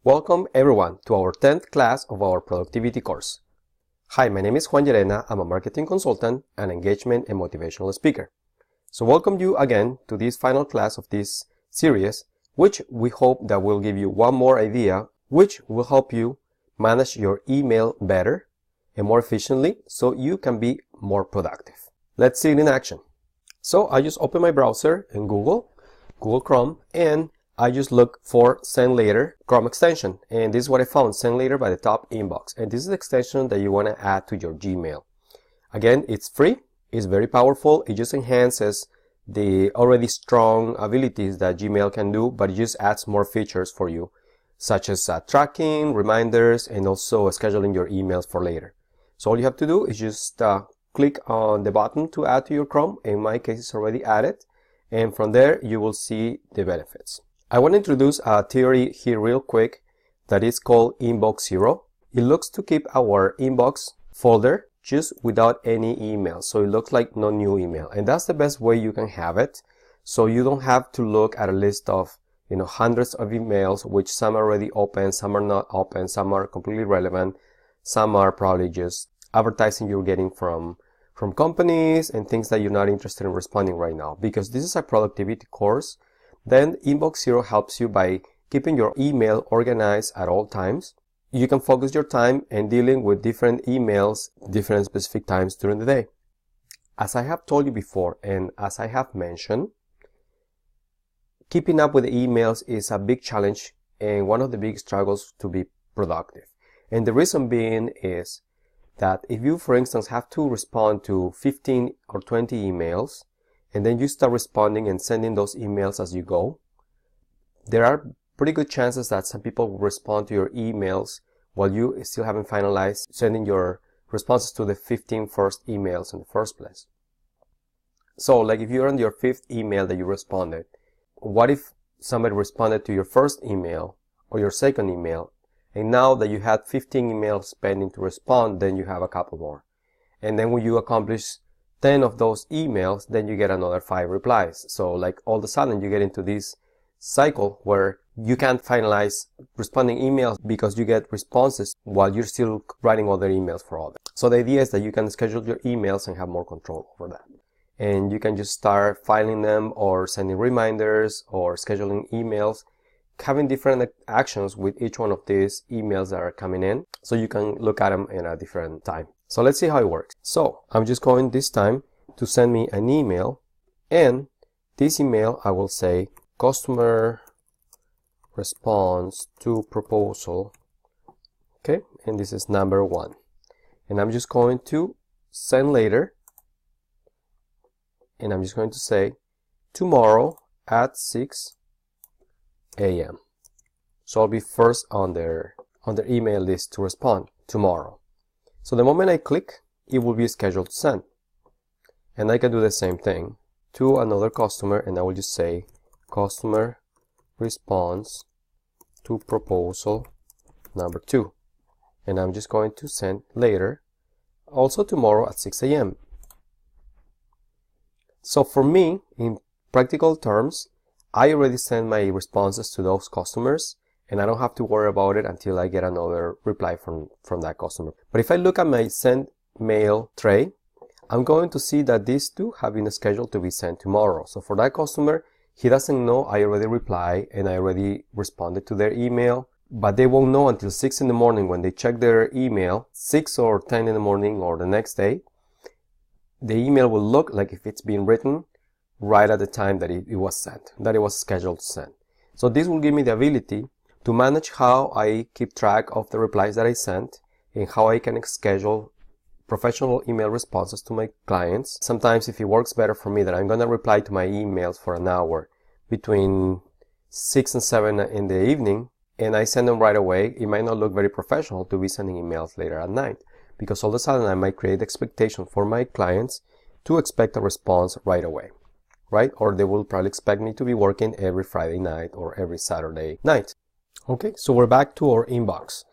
Welcome everyone to our 10th class of our productivity course. Hi, my name is Juan Llerena. I'm a marketing consultant and engagement and motivational speaker. So welcome you again to this final class of this series, which we hope that will give you one more idea, which will help you manage your email better and more efficiently so you can be more productive. Let's see it in action. So I just open my browser in Google Chrome, and I just look for Send Later Chrome extension, and this is what I found, Send Later by the top inbox, and this is the extension that you want to add to your Gmail. Again, it's free, it's very powerful, it just enhances the already strong abilities that Gmail can do, but it just adds more features for you, such as tracking, reminders, and also scheduling your emails for later. So all you have to do is just click on the button to add to your Chrome. In my case, it's already added, and from there you will see the benefits. I want to introduce a theory here real quick that is called Inbox Zero. It looks to keep our inbox folder just without any email, so it looks like no new email, and that's the best way you can have it, so you don't have to look at a list of hundreds of emails, which some are already open, some are not open, some are completely relevant, some are probably just advertising you're getting from companies and things that you're not interested in responding right now. Because this is a productivity course, then Inbox Zero helps you by keeping your email organized at all times. You can focus your time in dealing with different emails, different specific times during the day. As I have told you before, and as I have mentioned, keeping up with the emails is a big challenge and one of the big struggles to be productive. And the reason being is that if you, for instance, have to respond to 15 or 20 emails, and then you start responding and sending those emails as you go, there are pretty good chances that some people will respond to your emails while you still haven't finalized sending your responses to the 15 first emails in the first place. So, like if you're on your 5th email that you responded, what if somebody responded to your first email or your second email, and now that you had 15 emails pending to respond, then you have a couple more. And then when you accomplish 10 of those emails, then you get another 5 replies. So like all of a sudden you get into this cycle where you can't finalize responding emails because you get responses while you're still writing other emails for all that. So the idea is that you can schedule your emails and have more control over that. And you can just start filing them or sending reminders or scheduling emails, having different actions with each one of these emails that are coming in, so you can look at them in a different time. So let's see how it works. So I'm just going this time to send me an email, and this email I will say customer response to proposal. Okay, and this is number 1. And I'm just going to send later, and I'm just going to say tomorrow at 6 a.m. So I'll be first on their email list to respond tomorrow. So the moment I click, it will be scheduled to send. And I can do the same thing to another customer, and I will just say customer response to proposal number 2. And I'm just going to send later, also tomorrow at 6 a.m. So for me, in practical terms, I already send my responses to those customers, and I don't have to worry about it until I get another reply from that customer. But if I look at my sent mail tray, I'm going to see that these two have been scheduled to be sent tomorrow. So for that customer, he doesn't know I already replied and I already responded to their email, but they won't know until 6 in the morning when they check their email, 6 or 10 in the morning or the next day. The email will look like if it's been written right at the time that it was sent, that it was scheduled to send. So this will give me the ability to manage how I keep track of the replies that I sent and how I can schedule professional email responses to my clients. Sometimes if it works better for me that I'm going to reply to my emails for an hour between 6 and 7 in the evening, and I send them right away, it might not look very professional to be sending emails later at night, because all of a sudden I might create expectation for my clients to expect a response right away. Right? Or they will probably expect me to be working every Friday night or every Saturday night. Okay, so we're back to our inbox.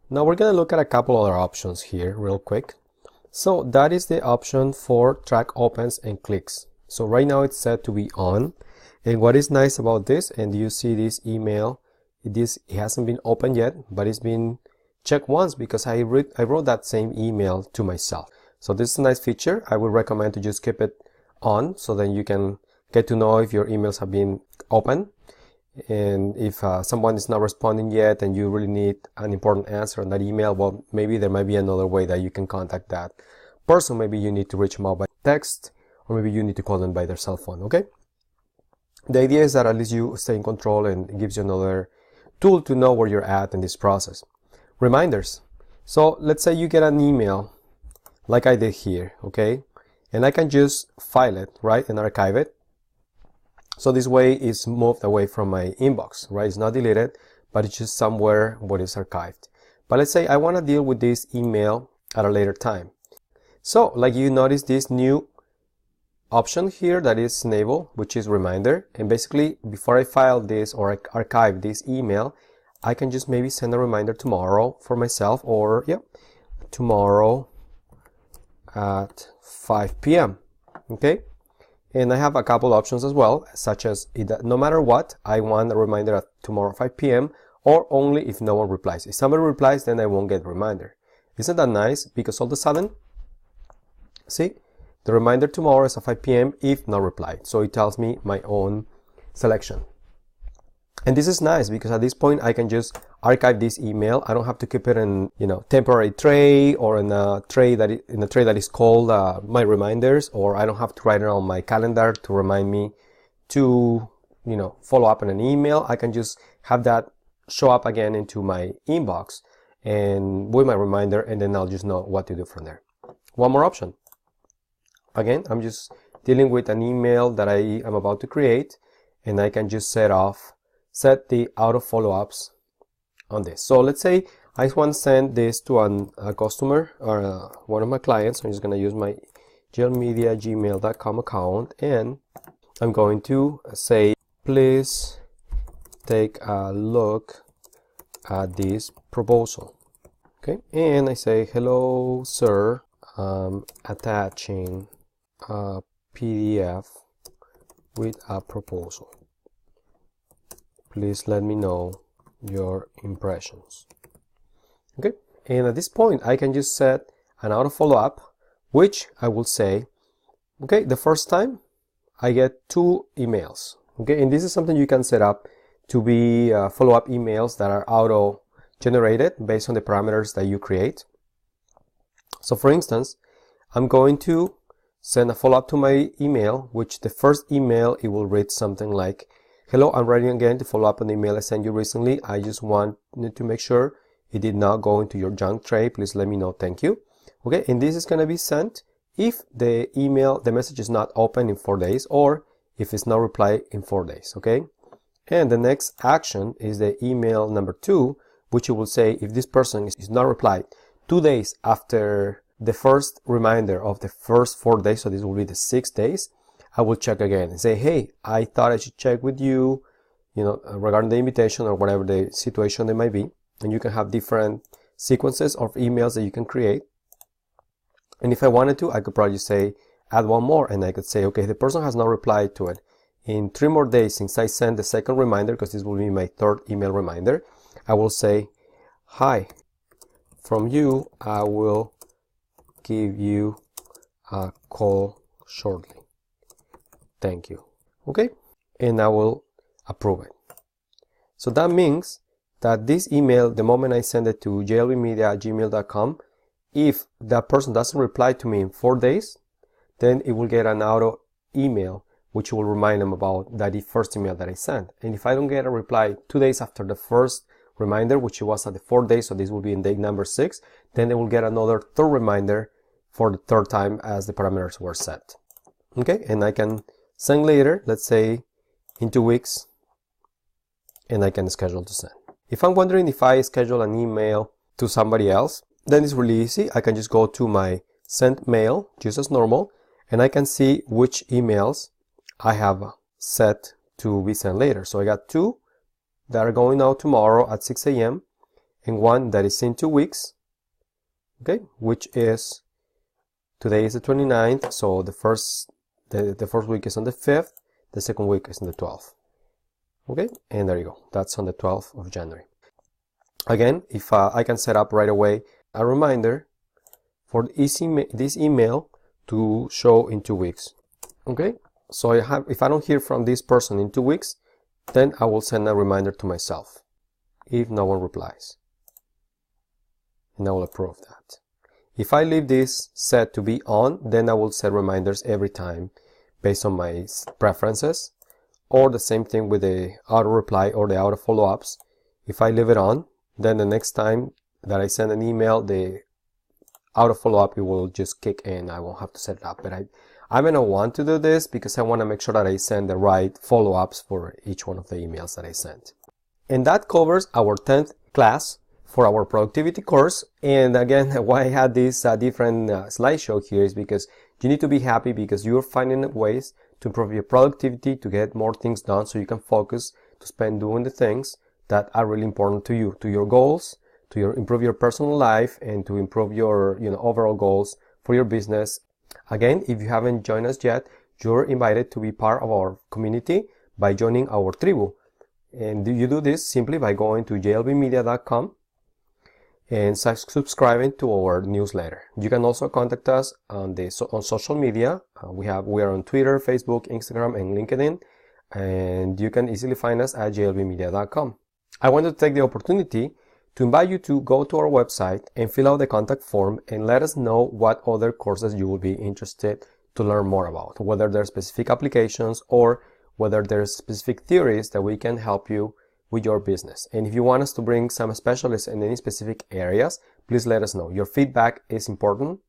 Now we're going to look at a couple other options here real quick. So that is the option for track opens and clicks. So right now it's set to be on. And what is nice about this, and you see this email it hasn't been opened yet, but it's been checked once because I wrote that same email to myself. So this is a nice feature. I would recommend to just keep it on, so then you can get to know if your emails have been opened. And if someone is not responding yet and you really need an important answer on that email, well, maybe there might be another way that you can contact that person. Maybe you need to reach them out by text, or maybe you need to call them by their cell phone, okay? The idea is that at least you stay in control, and it gives you another tool to know where you're at in this process. Reminders. So let's say you get an email like I did here, okay? And I can just file it, right, and archive it. So this way it's moved away from my inbox, right? It's not deleted, but it's just somewhere where it's archived. But let's say I want to deal with this email at a later time. So like you notice this new option here that is enable, which is reminder. And basically before I file this or archive this email, I can just maybe send a reminder tomorrow for myself, or tomorrow at 5 p.m. okay? And I have a couple options as well, such as no matter what, I want a reminder at tomorrow 5 p.m. or only if no one replies. If somebody replies, then I won't get a reminder. Isn't that nice? Because all of a sudden, see, the reminder tomorrow is at 5 p.m. if not replied. So it tells me my own selection. And this is nice because at this point I can just archive this email. I don't have to keep it in, temporary tray, or in a tray that is called my reminders, or I don't have to write it on my calendar to remind me to, follow up on an email. I can just have that show up again into my inbox and with my reminder, and then I'll just know what to do from there. One more option. Again, I'm just dealing with an email that I am about to create, and I can just set the auto follow-ups on this. So let's say I want to send this to a customer or one of my clients. I'm just going to use my JLLB@gmail.com account, and I'm going to say, please take a look at this proposal. Okay, and I say, hello sir, attaching a PDF with a proposal. Please let me know your impressions. Okay, and at this point I can just set an auto follow-up, which I will say, okay, the first time I get 2 emails. Okay, and this is something you can set up to be follow-up emails that are auto generated based on the parameters that you create. So for instance, I'm going to send a follow-up to my email, which the first email, it will read something like, hello, I'm writing again to follow up on the email I sent you recently. I just wanted to make sure it did not go into your junk tray. Please let me know. Thank you. Okay, and this is going to be sent if the message is not open in 4 days, or if it's not replied in 4 days. Okay, and the next action is the email number 2, which you will say if this person is not replied 2 days after the first reminder of the first 4 days, so this will be the 6 days, I will check again and say, hey, I thought I should check with you, regarding the invitation or whatever the situation there might be. And you can have different sequences of emails that you can create. And if I wanted to, I could probably say, add one more, and I could say, okay, the person has not replied to it in 3 more days since I sent the second reminder, because this will be my 3rd email reminder. I will say, hi, from you, I will give you a call shortly. Thank you. Okay, and I will approve it. So that means that this email, the moment I send it to JLLB@gmail.com, if that person doesn't reply to me in 4 days, then it will get an auto email which will remind them about that first email that I sent. And if I don't get a reply 2 days after the first reminder, which was at the 4th day, so this will be in day number 6, then they will get another 3rd reminder for the 3rd time as the parameters were set. Okay, and I can send later, let's say in 2 weeks, and I can schedule to send. If I'm wondering if I schedule an email to somebody else, then it's really easy. I can just go to my sent mail, just as normal, and I can see which emails I have set to be sent later. So I got 2 that are going out tomorrow at 6 a.m. and 1 that is in 2 weeks, okay, which is, today is the 29th, so the first week is on the 5th, the second week is on the 12th. Okay, and there you go. That's on the 12th of January. Again, if I can set up right away a reminder for this email to show in 2 weeks. Okay, so if I don't hear from this person in 2 weeks, then I will send a reminder to myself if no one replies, and I will approve that. If I leave this set to be on, then I will set reminders every time based on my preferences, or the same thing with the auto reply or the auto follow-ups. If I leave it on, then the next time that I send an email, the auto follow-up, it will just kick in. I won't have to set it up, but I'm gonna want to do this because I want to make sure that I send the right follow-ups for each one of the emails that I sent. And that covers our 10th class for our productivity course. And again, why I had this different slideshow here is because you need to be happy because you're finding ways to improve your productivity, to get more things done so you can focus to spend doing the things that are really important to you, to your goals, to improve your personal life, and to improve your overall goals for your business. Again, if you haven't joined us yet, you're invited to be part of our community by joining our tribu. And you do this simply by going to jlbmedia.com and subscribing to our newsletter. You can also contact us on social media. We are on Twitter, Facebook, Instagram, and LinkedIn, and you can easily find us at jlbmedia.com. I want to take the opportunity to invite you to go to our website and fill out the contact form and let us know what other courses you will be interested to learn more about, whether there are specific applications or whether there's specific theories that we can help you with your business. And if you want us to bring some specialists in any specific areas, please let us know. Your feedback is important,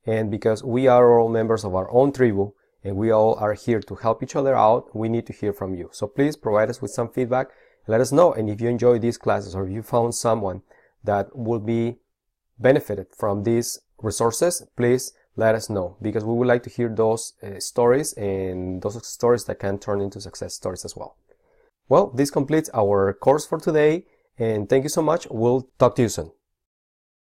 and because we are all members of our own tribu and we all are here to help each other out, we need to hear from you. So please provide us with some feedback. Let us know. And if you enjoy these classes, or if you found someone that will be benefited from these resources, please let us know, because we would like to hear those stories, and those stories that can turn into success stories as well. Well, this completes our course for today, and thank you so much. We'll talk to you soon.